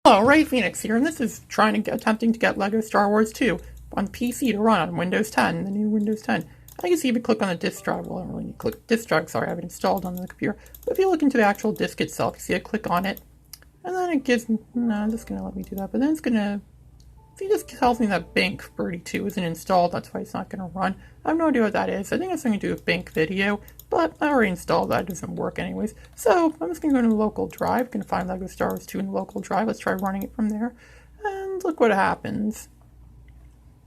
Hello, Ray Phoenix here, and this is attempting to get LEGO Star Wars 2 on PC to run on Windows 10, the new Windows 10. I can see if you click on the disk drive, well, I don't really need to click disk drive, sorry, I have it installed on the computer, but if you look into the actual disk itself, you see I click on it, and then it gives me, no, it's just going to let me do that, but then it's going to, it just tells me that Bank 32 isn't installed, that's why it's not going to run. I have no idea what that is. I think it's something to do with Bank Video, but I already installed that. It doesn't work anyways. So I'm just going to go to the local drive. Going to find LEGO Star Wars 2 in the local drive. Let's try running it from there. And look what happens.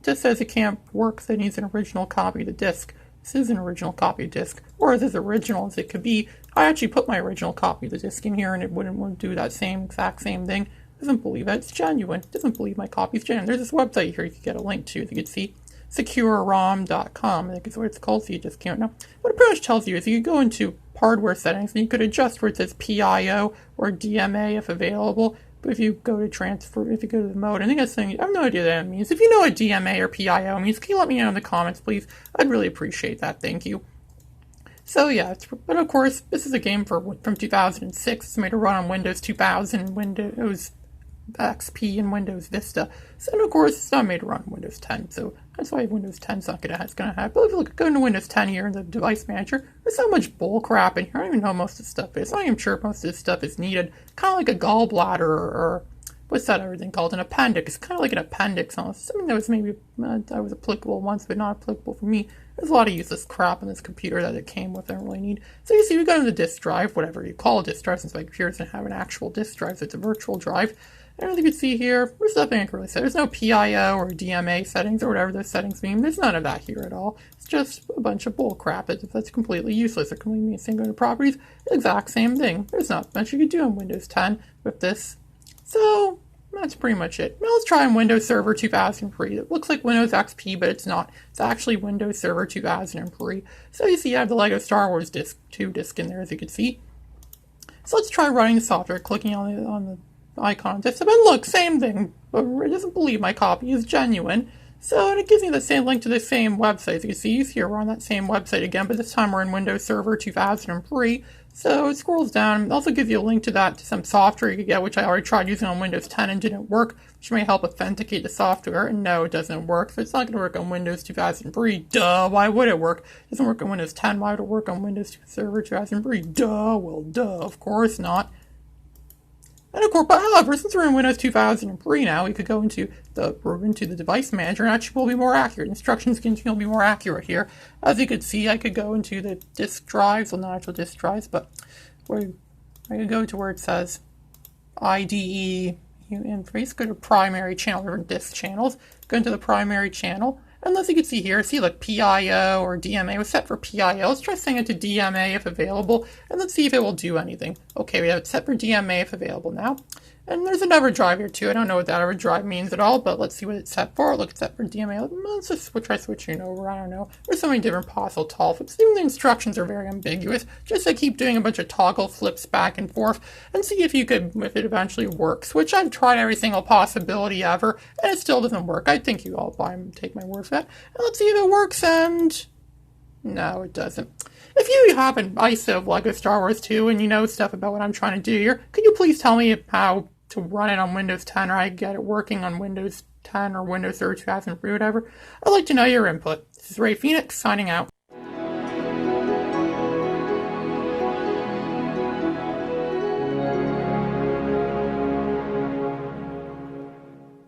It just says it can't work, so it needs an original copy of the disk. This is an original copy of the disk, or as original as it could be. I actually put my original copy of the disk in here, and it wouldn't do that exact same thing. Doesn't believe it. It's genuine. Doesn't believe my copy is genuine. There's this website here you can get a link to. You can see securerom.com. I think is what it's called. So you just can't know. What it pretty much tells you is you go into hardware settings and you could adjust where it says PIO or DMA if available. But if you go to transfer, if you go to the mode, I think that's something. I have no idea what that means. If you know what DMA or PIO means, can you let me know in the comments, please? I'd really appreciate that. Thank you. So yeah, but of course, this is a game from 2006. It's made to run on Windows 2000, Windows XP, and Windows Vista. So and of course, it's not made to run on Windows 10. So that's why Windows 10 is not going to have. But if you go into Windows 10 here in the device manager, there's so much bull crap in here. I don't even know most of this stuff is. I'm not even sure if most of this stuff is needed. Kind of like a gallbladder or what's that other thing called? An appendix. It's kind of like an appendix almost. Something that was maybe that was applicable once, but not applicable for me. There's a lot of useless crap on this computer that it came with. I don't really need. So you see, we go to the disk drive, whatever you call a disk drive, since my computer doesn't have an actual disk drive, so it's a virtual drive. And as you can see here, there's nothing I can really say. There's no PIO or DMA settings or whatever those settings mean. There's none of that here at all. It's just a bunch of bull crap that's completely useless. It completely means go to properties. Exact same thing. There's not much you can do on Windows 10 with this. So that's pretty much it. Now let's try on Windows Server 2003. It looks like Windows XP, but it's not. It's actually Windows Server 2003. So you see I have the LEGO Star Wars 2 disc in there, as you can see. So let's try running the software, clicking on the icon just and look, same thing, but it doesn't believe my copy is genuine. So, and it gives me the same link to the same website. As you can see here, we're on that same website again, but this time we're in Windows Server 2003. So it scrolls down. It also gives you a link to some software you could get, which I already tried using on Windows 10 and didn't work, which may help authenticate the software. And no, it doesn't work. So it's not going to work on Windows 2003. Duh, why would it work? It doesn't work on Windows 10. Why would it work on Windows Server 2003? Duh, well, duh, of course not. And of course, but however, since we're in Windows 2003 now, we could go into the device manager and actually will be more accurate. Instructions will be more accurate here. As you could see, I could go into the disk drives, well, not actual disk drives, but I could go to where it says IDE interface, go to primary channel, different disk channels, go into the primary channel. And as you can see here, see like PIO or DMA was set for PIO. Let's try setting it to DMA if available, and let's see if it will do anything. Okay, we have it set for DMA if available now. And there's another drive here too. I don't know what that other drive means at all, but let's see what it's set for. Look, it's set for DMA. Let's just try switching over. I don't know. There's so many different possible toggle flips. Even the instructions are very ambiguous. Just to keep doing a bunch of toggle flips back and forth and see if it eventually works, which I've tried every single possibility ever, and it still doesn't work. I think you all take my word for that. And let's see if it works, and no, it doesn't. If you have an ISO of LEGO Star Wars 2 and you know stuff about what I'm trying to do here, could you please tell me how to run it on Windows 10, or I get it working on Windows 10 or Windows Server 2003 or whatever? I'd like to know your input. This is Ray Phoenix signing out.